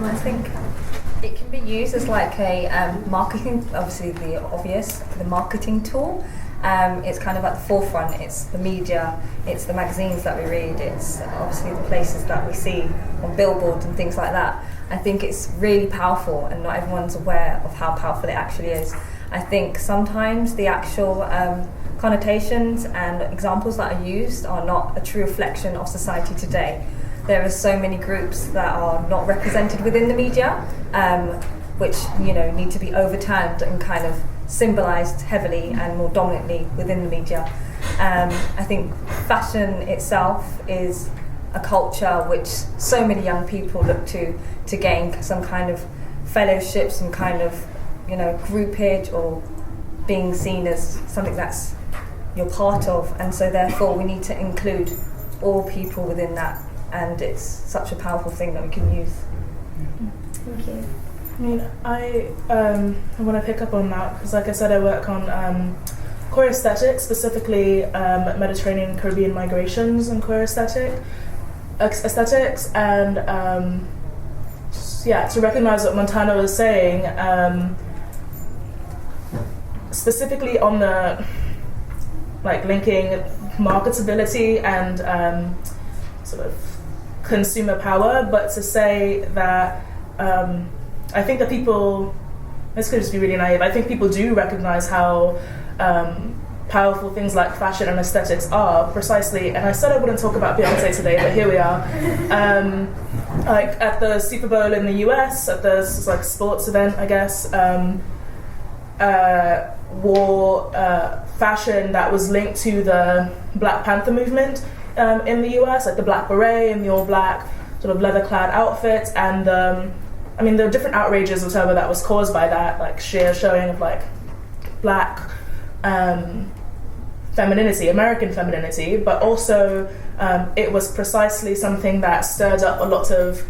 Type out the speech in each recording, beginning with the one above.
I think it can be used as like a marketing, obviously the obvious, the marketing tool. It's kind of at the forefront. It's the media, it's the magazines that we read, it's obviously the places that we see on billboards and things like that. I think it's really powerful, and not everyone's aware of how powerful it actually is. I think sometimes the actual connotations and examples that are used are not a true reflection of society today. There are so many groups that are not represented within the media, which need to be overturned and kind of symbolised heavily and more dominantly within the media. I think fashion itself is a culture which so many young people look to gain some kind of fellowship, some kind of groupage, or being seen as something that's you're part of, and so therefore we need to include all people within that, and it's such a powerful thing that we can use. Thank you. I mean, I want to pick up on that because, like I said, I work on queer aesthetics, specifically Mediterranean Caribbean migrations and queer aesthetics, and to recognise what Montana was saying, specifically on the linking marketability and sort of consumer power, but to say that I think that people, this could just be really naive, I think people do recognise how powerful things like fashion and aesthetics are, precisely, and I said I wouldn't talk about Beyonce today, but here we are. At the Super Bowl in the US, at the sports event, I guess, wore fashion that was linked to the Black Panther movement in the US, like the black beret and the all black sort of leather-clad outfit, and there are different outrages or whatever that was caused by that, like sheer showing of black femininity, American femininity, but also it was precisely something that stirred up a lot of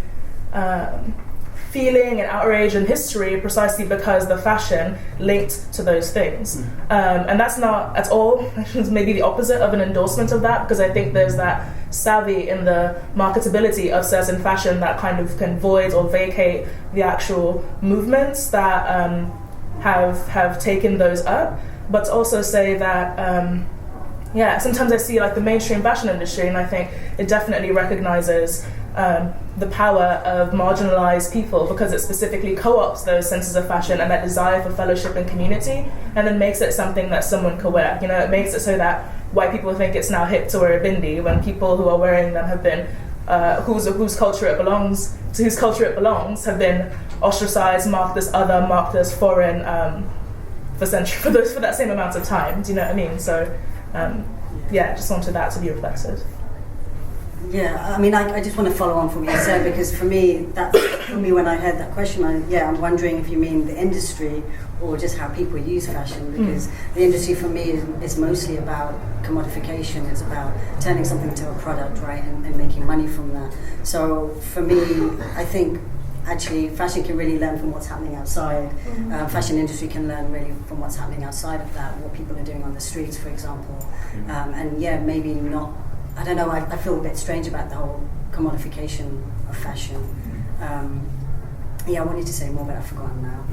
feeling and outrage and history, precisely because the fashion linked to those things. And that's not at all, maybe the opposite of an endorsement of that, because I think there's that savvy in the marketability of certain fashion that kind of can void or vacate the actual movements that have taken those up. But to also say that sometimes I see the mainstream fashion industry, and I think it definitely recognizes the power of marginalized people, because it specifically co-opts those senses of fashion and that desire for fellowship and community, and then makes it something that someone can wear. It makes it so that white people think it's now hip to wear a bindi, when people who are wearing them have been whose culture it belongs have been ostracized, marked as foreign for that same amount of time. Do you know what I mean? So just wanted that to be reflected. Yeah, I mean, I just want to follow on from what you said, because for me, when I heard that question, I'm wondering if you mean the industry or just how people use fashion, because the industry for me is mostly about commodification. It's about turning something into a product, right, and making money from that. So for me, I think actually fashion can really learn from what's happening outside. Fashion industry can learn really from what's happening outside of that, what people are doing on the streets, for example. Maybe not, I don't know, I feel a bit strange about the whole commodification of fashion. I wanted to say more, but I've forgotten now.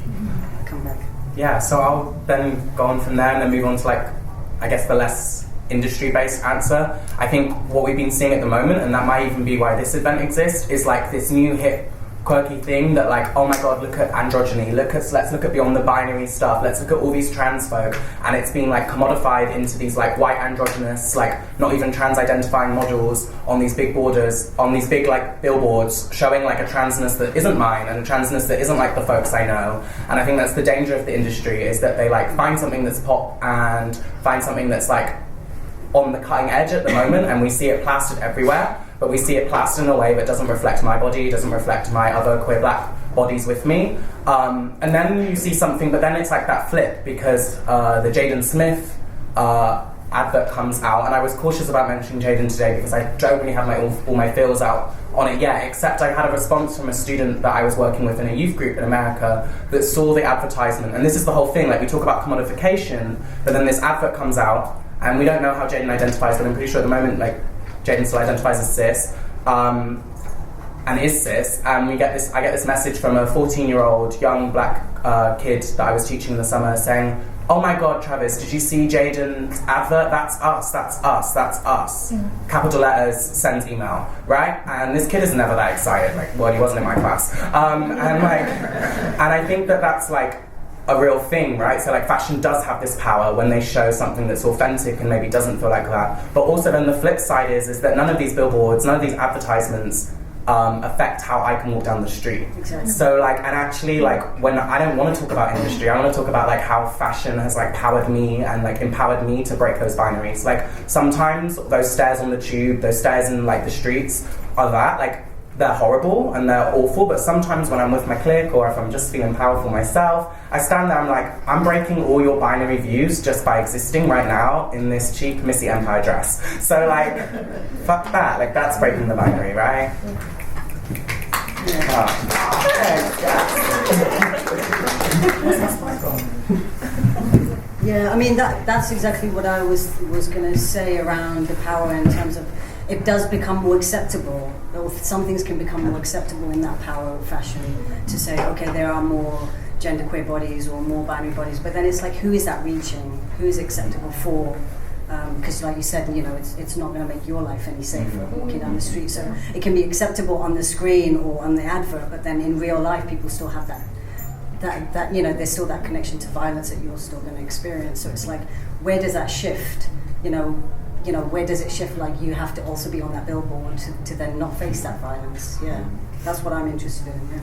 I'll come back. Yeah, so I'll then go on from there and then move on to I guess the less industry-based answer. I think what we've been seeing at the moment, and that might even be why this event exists, is this new hip quirky thing that oh my god, look at androgyny, let's look at beyond the binary stuff, let's look at all these trans folk, and it's been commodified into these white androgynous, not even trans identifying models on these big borders, on these big billboards, showing a transness that isn't mine and a transness that isn't the folks I know. And I think that's the danger of the industry, is that they find something that's pop and find something that's on the cutting edge at the moment, and we see it plastered everywhere. But we see it plastered in a way that doesn't reflect my body, doesn't reflect my other queer black bodies with me. And then you see something, but then it's that flip, because the Jaden Smith advert comes out, and I was cautious about mentioning Jaden today because I don't really have all my feels out on it yet, except I had a response from a student that I was working with in a youth group in America that saw the advertisement. And this is the whole thing, we talk about commodification, but then this advert comes out, and we don't know how Jaden identifies, but I'm pretty sure at the moment, Jaden still identifies as cis. and is cis, and I get this message from a 14-year-old young black kid that I was teaching in the summer saying, "Oh my God, Travis, did you see Jaden's advert? That's us, that's us, that's us." Capital letters, send email, right? And this kid is never that excited. Like, well, he wasn't in my class. And I think that that's like a real thing, right? So like fashion does have this power when they show something that's authentic and maybe doesn't feel like that. But also then the flip side is that none of these billboards, none of these advertisements affect how I can walk down the street. Exactly. So like, and actually like when I don't want to talk about industry, I want to talk about like how fashion has like powered me and like empowered me to break those binaries. Like sometimes those stairs on the tube, those stairs in like the streets are that, like they're horrible and they're awful, but sometimes when I'm with my clique or if I'm just feeling powerful myself, I stand there, I'm like, I'm breaking all your binary views just by existing right now in this cheap Missy Empire dress. So like, fuck that, like that's breaking the binary, right? Yeah, I mean that's exactly what I was going to say around the power in terms of it does become more acceptable, or some things can become more acceptable in that power of fashion to say, okay, there are more genderqueer bodies or more binary bodies, but then it's like, who is that reaching? Who is acceptable for? Because like you said, you know, it's not going to make your life any safer walking down the street. So it can be acceptable on the screen or on the advert, but then in real life, people still have that you know, there's still that connection to violence that you're still going to experience. So it's like, where does that shift? You know, where does it shift? Like you have to also be on that billboard to then not face that violence. Yeah, that's what I'm interested in. Yeah.